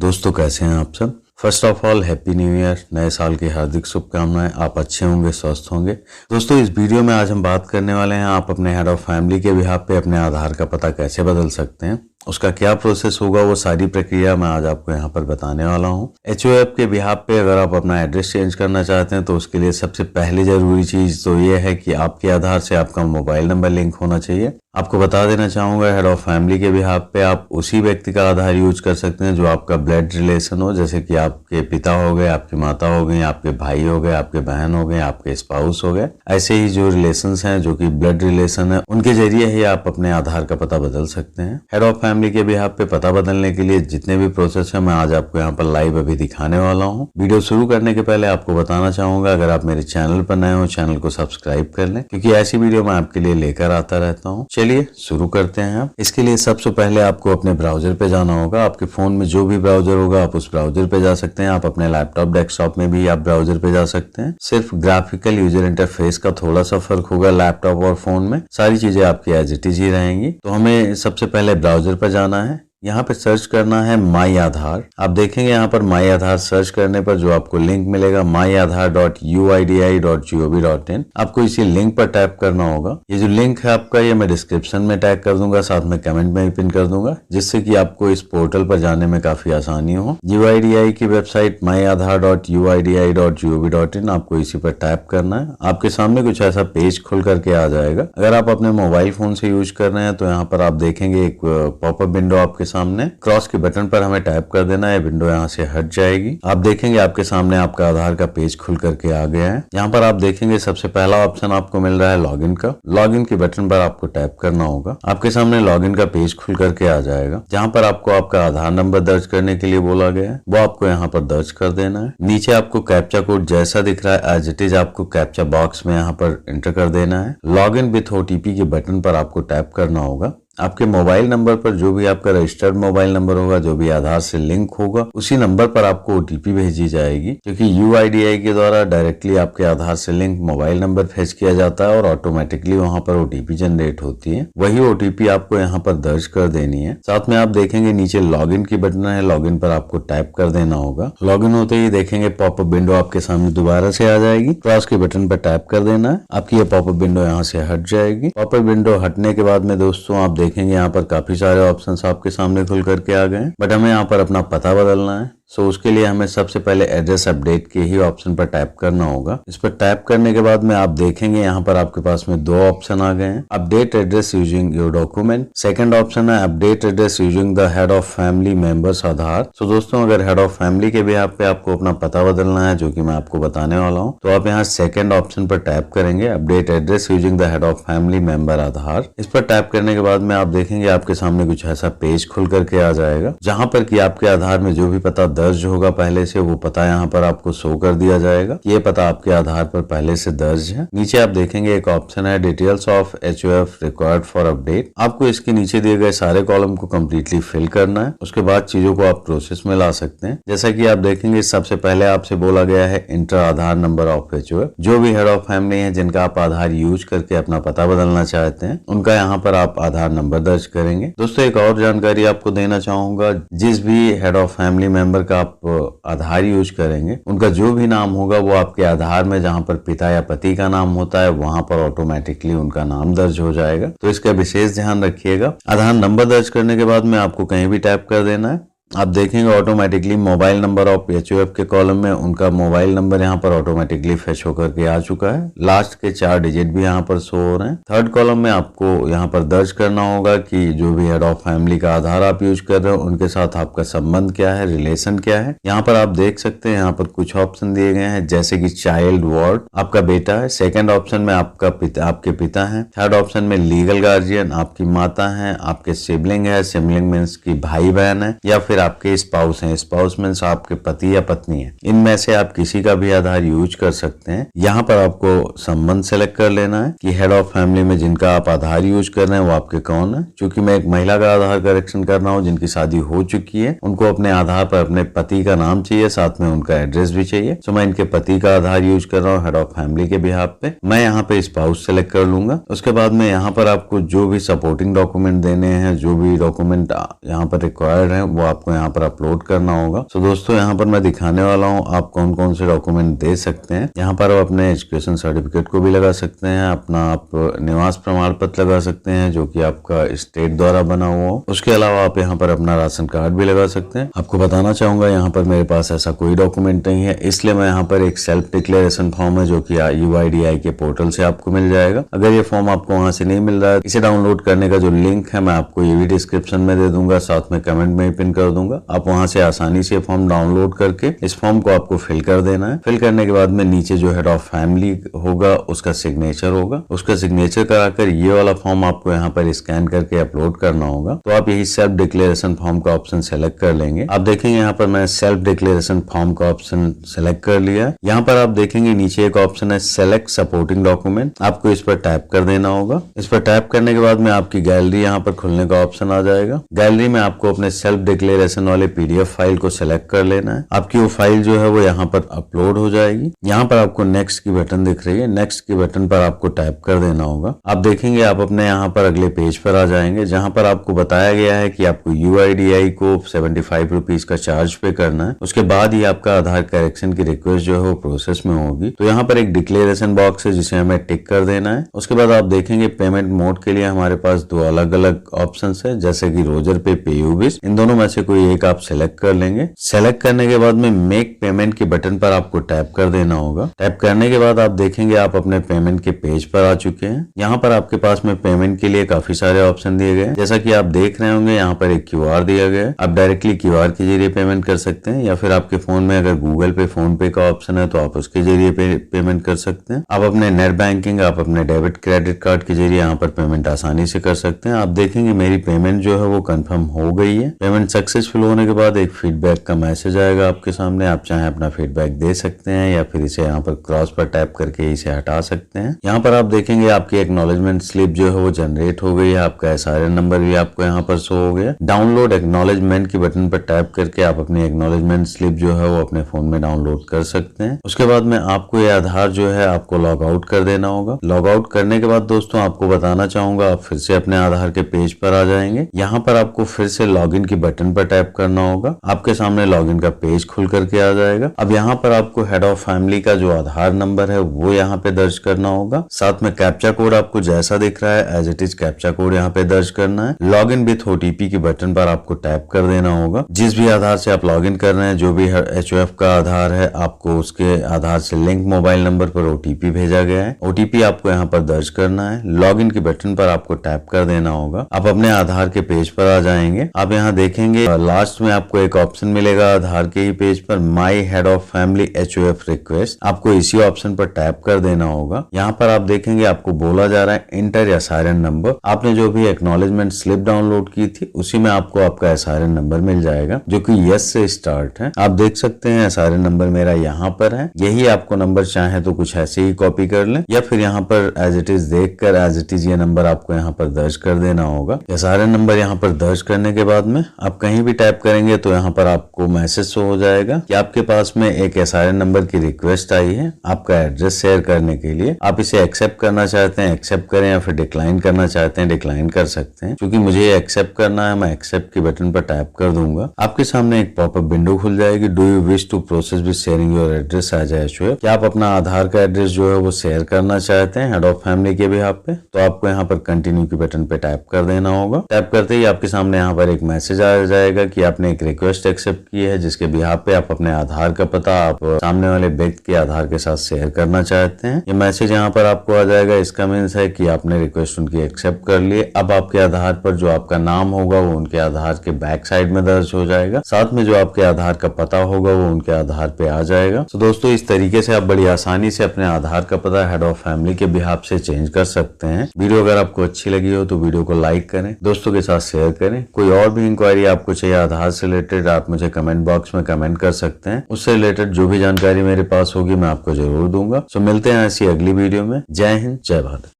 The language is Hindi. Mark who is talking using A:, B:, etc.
A: दोस्तों कैसे हैं आप सब। First of all happy new year, नए साल की हार्दिक शुभकामनाएं। आप अच्छे होंगे, स्वस्थ होंगे। दोस्तों इस वीडियो में आज हम बात करने वाले हैं आप अपने हेड ऑफ फैमिली के बिहाफ पे अपने आधार का पता कैसे बदल सकते हैं, उसका क्या प्रोसेस होगा, वो सारी प्रक्रिया मैं आज आपको यहाँ पर बताने वाला हूँ। HOF के बिहाफ पे अगर आप अपना एड्रेस चेंज करना चाहते हैं तो उसके लिए सबसे पहले जरूरी चीज तो ये है कि आपके आधार से आपका मोबाइल नंबर लिंक होना चाहिए। आपको बता देना चाहूंगा हेड ऑफ फैमिली के बिहाफ पे आप उसी व्यक्ति का आधार यूज कर सकते हैं जो आपका ब्लड रिलेशन हो, जैसे कि आपके पिता हो गए, आपकी माता हो गई, आपके भाई हो गए, आपके बहन हो गए, आपके स्पाउस हो गए। ऐसे ही जो रिलेशंस हैं जो कि ब्लड रिलेशन है उनके जरिए ही आप अपने आधार का पता बदल सकते हैं। हेड ऑफ फैमिली के बिहाफ पे पता बदलने के लिए जितने भी प्रोसेस है मैं आज आपको यहाँ पर लाइव अभी दिखाने वाला हूँ। वीडियो शुरू करने के पहले आपको बताना चाहूंगा अगर आप मेरे चैनल पर नए हो चैनल को सब्सक्राइब कर लें, क्योंकि ऐसी वीडियो मैं आपके लिए लेकर आता रहता हूँ। चलिए शुरू करते हैं। इसके लिए सबसे पहले आपको अपने ब्राउजर पे जाना होगा। आपके फोन में जो भी ब्राउजर होगा आप उस ब्राउजर पे जा सकते हैं। आप अपने लैपटॉप डेस्कटॉप में भी आप ब्राउजर पे जा सकते हैं। सिर्फ ग्राफिकल यूजर इंटरफेस का थोड़ा सा फर्क होगा लैपटॉप और फोन में, सारी चीजें आपकी एज इट इज ही रहेंगी। तो हमें सबसे पहले ब्राउजर पर जाना है। यहाँ पे सर्च करना है माई आधार। आप देखेंगे यहाँ पर माई आधार सर्च करने पर जो आपको लिंक मिलेगा myaadhar.uidi.gov.in, आपको इसी लिंक पर टैप करना होगा। ये जो लिंक है आपका ये मैं डिस्क्रिप्शन में टैग कर दूंगा, साथ में कमेंट में भी पिन कर दूंगा, जिससे कि आपको इस पोर्टल पर जाने में काफी आसानी हो। UIDI की वेबसाइट myaadhar.uidi.gov.in, आपको इसी पर टैप करना है। आपके सामने कुछ ऐसा पेज खुल करके आ जाएगा। अगर आप अपने मोबाइल फोन से यूज कर रहे हैं तो यहाँ पर आप देखेंगे एक पॉपअप विंडो आपके सामने, क्रॉस के बटन पर हमें टैप कर देना है। विंडो यहाँ से हट जाएगी। आप देखेंगे आपके सामने आपका आधार का पेज खुल करके आ गया है। यहाँ पर आप देखेंगे सबसे पहला ऑप्शन आपको मिल रहा है लॉगिन का। लॉगिन के बटन पर आपको टैप करना होगा। आपके सामने लॉगिन का पेज खुल करके आ जाएगा, जहाँ पर आपको आपका आधार नंबर दर्ज करने के लिए बोला गया है, वो आपको यहाँ पर दर्ज कर देना है। नीचे आपको कैप्चा कोड जैसा दिख रहा है एज इट इज आपको कैप्चा बॉक्स में यहाँ पर एंटर कर देना है। लॉगिन विथ OTP के बटन पर आपको टैप करना होगा। आपके मोबाइल नंबर पर जो भी आपका रजिस्टर्ड मोबाइल नंबर होगा, जो भी आधार से लिंक होगा, उसी नंबर पर आपको OTP भेजी जाएगी, क्योंकि UIDI के द्वारा डायरेक्टली आपके आधार से लिंक मोबाइल नंबर फेच किया जाता है और ऑटोमेटिकली वहां पर OTP जनरेट होती है। वही OTP आपको यहाँ पर दर्ज कर देनी है। साथ में आप देखेंगे नीचे लॉगिन की बटन है, लॉगिन पर आपको टैप कर देना होगा। लॉगिन होते ही देखेंगे पॉपअप विंडो आपके सामने दोबारा से आ जाएगी। क्रॉस के बटन पर टैप कर देना है। आपकी ये पॉपअप विंडो यहाँ से हट जाएगी। पॉपअप विंडो हटने के बाद में दोस्तों आप देखेंगे यहाँ पर काफी सारे ऑप्शंस आपके सामने खुल करके आ गए हैं, बट हमें यहाँ पर अपना पता बदलना है। सो उसके लिए हमें सबसे पहले एड्रेस अपडेट के ही ऑप्शन पर टैप करना होगा। इस पर टैप करने के बाद में आप देखेंगे यहाँ पर आपके पास में दो ऑप्शन आ गए हैं, update address using your document. Second option है update address using the head of family members Aadhaar. So दोस्तों अगर हेड ऑफ फैमिली के बिहाफ पे आपको अपना पता बदलना है, जो कि मैं आपको बताने वाला हूँ, तो आप यहाँ सेकंड ऑप्शन पर टैप करेंगे, update address using the head of family member Aadhaar. इस पर टैप करने के बाद में आप देखेंगे आपके सामने कुछ ऐसा पेज खुल करके आ जाएगा, जहाँ पर कि आपके आधार में जो भी पता दर्ज होगा पहले से, वो पता यहाँ पर आपको शो कर दिया जाएगा। ये पता आपके आधार पर पहले से दर्ज है। नीचे आप देखेंगे एक ऑप्शन है details of HOF required for update. आपको इसके नीचे दिए गए सारे कॉलम को कम्प्लीटली फिल करना है। उसके बाद चीजों को आप प्रोसेस में ला सकते हैं। जैसा कि आप देखेंगे सबसे पहले आपसे बोला गया है inter Aadhaar number of HOF। जो भी हेड ऑफ फैमिली है जिनका आप आधार यूज करके अपना पता बदलना चाहते हैं, उनका यहाँ पर आप आधार नंबर दर्ज करेंगे। दोस्तों एक और जानकारी आपको देना चाहूंगा, जिस भी हेड ऑफ फैमिली मेंबर का आप आधार यूज करेंगे, उनका जो भी नाम होगा वो आपके आधार में जहां पर पिता या पति का नाम होता है वहां पर ऑटोमेटिकली उनका नाम दर्ज हो जाएगा। तो इसका विशेष ध्यान रखिएगा। आधार नंबर दर्ज करने के बाद में आपको कहीं भी टैप कर देना है। आप देखेंगे automatically mobile number of HOF के कॉलम में उनका मोबाइल नंबर यहाँ पर ऑटोमेटिकली फेच होकर के आ चुका है। लास्ट के 4 डिजिट भी यहाँ पर शो हो रहे हैं। थर्ड कॉलम में आपको यहाँ पर दर्ज करना होगा कि जो भी हेड ऑफ फैमिली का आधार आप यूज कर रहे हो उनके साथ आपका संबंध क्या है, रिलेशन क्या है। यहाँ पर आप देख सकते हैं यहाँ पर कुछ ऑप्शन दिए गए हैं, जैसे कि चाइल्ड वार्ड आपका बेटा है। सेकेंड ऑप्शन में आपके पिता है। थर्ड ऑप्शन में लीगल गार्जियन आपकी माता है। आपके सिबलिंग है, सिबलिंग मीन्स की भाई बहन है, या फिर आपके स्पाउस हैं। स्पाउस मीन्स आपके पति या पत्नी है। इनमें से आप किसी का भी आधार यूज कर सकते हैं। यहाँ पर आपको संबंध सेलेक्ट कर लेना है कि हेड ऑफ फैमिली में जिनका आप आधार यूज कर रहे हैं वो आपके कौन है। क्योंकि मैं एक महिला का आधार करेक्शन कर रहा हूँ जिनकी शादी हो चुकी है, उनको अपने आधार पर अपने पति का नाम चाहिए, साथ में उनका एड्रेस भी चाहिए। तो मैं इनके पति का आधार यूज कर रहा हूँ हेड ऑफ फैमिली के बिहाफ पे। मैं यहाँ पे स्पाउस सेलेक्ट कर लूंगा। उसके बाद में यहाँ पर आपको जो भी सपोर्टिंग डॉक्यूमेंट देने हैं, जो भी डॉक्यूमेंट यहाँ पर रिक्वायर्ड है, वो आपको आपको यहाँ पर अपलोड करना होगा। तो दोस्तों यहाँ पर मैं दिखाने वाला हूँ आप कौन कौन से डॉक्यूमेंट दे सकते हैं। यहाँ पर आप अपने एजुकेशन सर्टिफिकेट को भी लगा सकते हैं, अपना आप निवास प्रमाण पत्र लगा सकते हैं जो कि आपका स्टेट द्वारा बना हुआ हो। उसके अलावा आप यहाँ पर अपना राशन कार्ड भी लगा सकते हैं। आपको बताना चाहूंगा यहाँ पर मेरे पास ऐसा कोई डॉक्यूमेंट नहीं है, इसलिए मैं यहाँ पर एक सेल्फ डिक्लेरेशन फॉर्म है जो कि UIDAI के पोर्टल से आपको मिल जाएगा। अगर ये फॉर्म आपको वहां से नहीं मिल रहा है, इसे डाउनलोड करने का जो लिंक है मैं आपको ये भी डिस्क्रिप्शन में दे दूंगा, साथ में कमेंट में पिन कर दूंगा। आप वहां से आसानी से फॉर्म डाउनलोड करके इस फॉर्म को आपको फिल कर देना है। फिल करने के बाद में नीचे जो हेड ऑफ फैमिली होगा उसका सिग्नेचर होगा, उसका सिग्नेचर कराकर ये वाला फॉर्म आपको यहाँ पर स्कैन करके अपलोड करना होगा। तो आप यही सेल्फ डिक्लेरेशन फॉर्म का ऑप्शन सेलेक्ट कर लेंगे। आप देखेंगे यहाँ पर मैं सेल्फ डिक्लेरेशन फॉर्म का ऑप्शन सेलेक्ट कर लिया। यहाँ पर आप देखेंगे नीचे एक ऑप्शन है सेलेक्ट सपोर्टिंग डॉक्यूमेंट, आपको इस पर टैप कर देना होगा। इस पर टैप करने के बाद में आपकी गैलरी यहाँ पर खुलने का ऑप्शन आ जाएगा। गैलरी में आपको अपने सेल्फ डिक्लेरेशन वाले PDF फाइल को सिलेक्ट कर लेना है। आपकी वो फाइल जो है वो यहाँ पर अपलोड हो जाएगी। यहाँ पर आपको नेक्स्ट की बटन दिख रही है, नेक्स्ट की बटन पर आपको टैप कर देना होगा। आप देखेंगे आप अपने यहाँ पर अगले पेज पर आ जाएंगे जहाँ पर आपको बताया गया है कि आपको UIDAI को 75 रुपीज का चार्ज पे करना है। उसके बाद ही आपका आधार करेक्शन की रिक्वेस्ट जो है वो प्रोसेस में होगी। तो यहाँ पर एक डिक्लेरेशन बॉक्स है जिसे हमें टिक कर देना है। उसके बाद आप देखेंगे पेमेंट मोड के लिए हमारे पास दो अलग अलग ऑप्शन है, जैसे कि रोजर पे, पेयूबिस। इन दोनों में से कोई एक आप सिलेक्ट कर लेंगे। सेलेक्ट करने के बाद में मेक पेमेंट के बटन पर आपको टैप कर देना होगा। टैप करने के बाद आप देखेंगे आप अपने पेमेंट के पेज पर आ चुके हैं। यहाँ पर आपके पास में पेमेंट के लिए काफी सारे ऑप्शन दिए गए हैं। जैसा कि आप देख रहे होंगे यहाँ पर एक QR दिया गया है। आप डायरेक्टली QR के जरिए पेमेंट कर सकते हैं, या फिर आपके फोन में अगर गूगल पे, फोन पे का ऑप्शन है तो आप उसके जरिए पेमेंट कर सकते हैं। आप अपने नेट बैंकिंग, आप अपने डेबिट क्रेडिट कार्ड के जरिए यहाँ पर पेमेंट आसानी से कर सकते हैं। आप देखेंगे मेरी पेमेंट जो है वो कंफर्म हो गई है। पेमेंट सक्सेसफुल होने के बाद एक फीडबैक का मैसेज आएगा आपके सामने। आप चाहे अपना फीडबैक दे सकते हैं या फिर इसे यहाँ पर क्रॉस पर टैप करके इसे हटा सकते हैं। यहाँ पर आप देखेंगे आपकी एक्नॉलेजमेंट स्लिप जो है वो जनरेट हो गई है। आपका SRN नंबर भी आपको यहाँ पर शो हो गया। डाउनलोड एक्नॉलेजमेंट की बटन पर टैप करके आप अपनी एक्नॉलेजमेंट स्लिप जो है वो अपने फोन में डाउनलोड कर सकते हैं। उसके बाद में आपको ये आधार जो है आपको लॉग आउट कर देना होगा। लॉग आउट करने के बाद दोस्तों आपको बताना चाहूंगा आप फिर से अपने आधार के पेज पर आ जाएंगे। यहाँ पर आपको फिर से लॉगिन की बटन पर टैप करना होगा। आपके सामने लॉगिन का पेज खुल करके आ जाएगा। अब यहाँ पर आपको हेड ऑफ फैमिली का जो आधार नंबर है वो यहाँ पे दर्ज करना होगा। साथ में कैप्चा कोड आपको जैसा दिख रहा है as it is captcha code यहाँ पे दर्ज करना है। लॉगिन विथ OTP की बटन पर आपको टैप कर देना होगा। जिस भी आधार से आप लॉगिन कर रहे हैं, जो भी HOF का आधार है, आपको उसके आधार से लिंक मोबाइल नंबर पर OTP भेजा गया है। OTP आपको यहाँ पर दर्ज करना है। लॉगिन की बटन पर आपको टैप कर देना होगा। आप अपने आधार के पेज पर आ जाएंगे। आप यहाँ देखेंगे लास्ट में आपको एक ऑप्शन मिलेगा आधार के ही पेज पर, my head of family HOF request. आपको इसी ऑप्शन पर टैप कर देना होगा। यहाँ पर आप देखेंगे आपको बोला जा रहा है इंटर SRN नंबर। आपने जो भी एक्नॉलेजमेंट स्लिप डाउनलोड की थी उसी में आपको आपका SRN नंबर मिल जाएगा जो कि यस से स्टार्ट है। आप देख सकते हैं SRN नंबर मेरा यहाँ पर है। यही आपको नंबर चाहे तो कुछ ऐसे ही कॉपी कर लें, या फिर यहाँ पर एज इट इज देखकर एज इट इज ये नंबर आपको यहाँ पर दर्ज कर देना होगा। SRN नंबर यहाँ पर दर्ज करने के बाद में आप कहीं भी टाइप करेंगे तो यहाँ पर आपको मैसेज शो हो जाएगा कि आपके पास में एक SRN नंबर की रिक्वेस्ट आई है आपका एड्रेस शेयर करने के लिए। आप इसे एक्सेप्ट करना चाहते हैं एक्सेप्ट करें, या फिर डिक्लाइन करना चाहते हैं डिक्लाइन कर सकते हैं। क्योंकि मुझे एक्सेप्ट करना है, मैं एक्सेप्ट के बटन पर टैप कर दूंगा। आपके सामने एक पॉपअप विंडो खुल जाएगी। Do you wish to process with sharing your address as HOF? क्या आप अपना आधार का एड्रेस जो है वो शेयर करना चाहते हैं हेड ऑफ फैमिली के बिहाफ पे? तो आपको यहाँ पर कंटिन्यू की बटन पे टैप कर देना होगा। टैप करते ही आपके सामने यहाँ पर एक मैसेज आ जाएगा कि आपने एक रिक्वेस्ट एक्सेप्ट की है जिसके बिहाफ पे आप अपने आधार का पता आप सामने वाले व्यक्ति के आधार के साथ शेयर करना चाहते हैं। ये मैसेज यहाँ पर आपको आ जाएगा। इसका मीन्स है कि आपने रिक्वेस्ट उनकी एक्सेप्ट कर ली। अब आपके आधार पर जो आपका नाम होगा वो उनके आधार के बैक साइड में दर्ज हो जाएगा। साथ में जो आपके आधार का पता होगा वो उनके आधार पे आ जाएगा। तो दोस्तों इस तरीके से आप बड़ी आसानी से अपने आधार का पता हेड ऑफ फैमिली के बिहाफ से चेंज कर सकते हैं। वीडियो अगर आपको अच्छी लगी हो तो वीडियो को लाइक करें, दोस्तों के साथ शेयर करें। कोई और भी इंक्वायरी आपको चाहिए आधार से रिलेटेड आप मुझे कमेंट बॉक्स में कमेंट कर सकते हैं। उससे रिलेटेड जो भी जानकारी मेरे पास होगी मैं आपको जरूर दूंगा। सो मिलते हैं ऐसी अगली वीडियो में। जय हिंद, जय भारत।